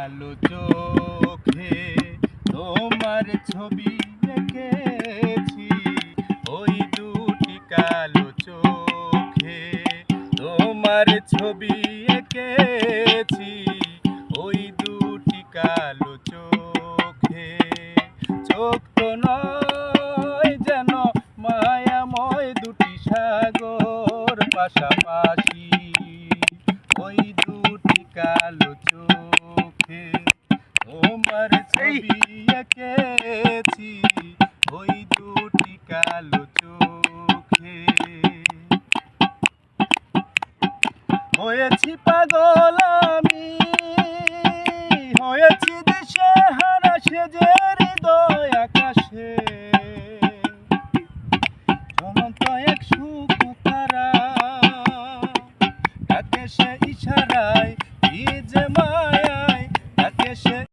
কালো চোখে তোমার ছবি এঁকেছি, ওই দুটি কালো চোখে তোমার ছবি এঁকেছি, ওই দুটি কালো চোখে। চোখ তো নয় যেন মায়াময় দুটি সাগর পাশাপাশি, ওই দুটি কালো চোখে তোমার ছবি এঁকেছি, ওই দুটি কালো চোখে। হয়েছি পাগল আমি, হয়েছি দিশে হারা, সেজে হৃদয় আকাশে।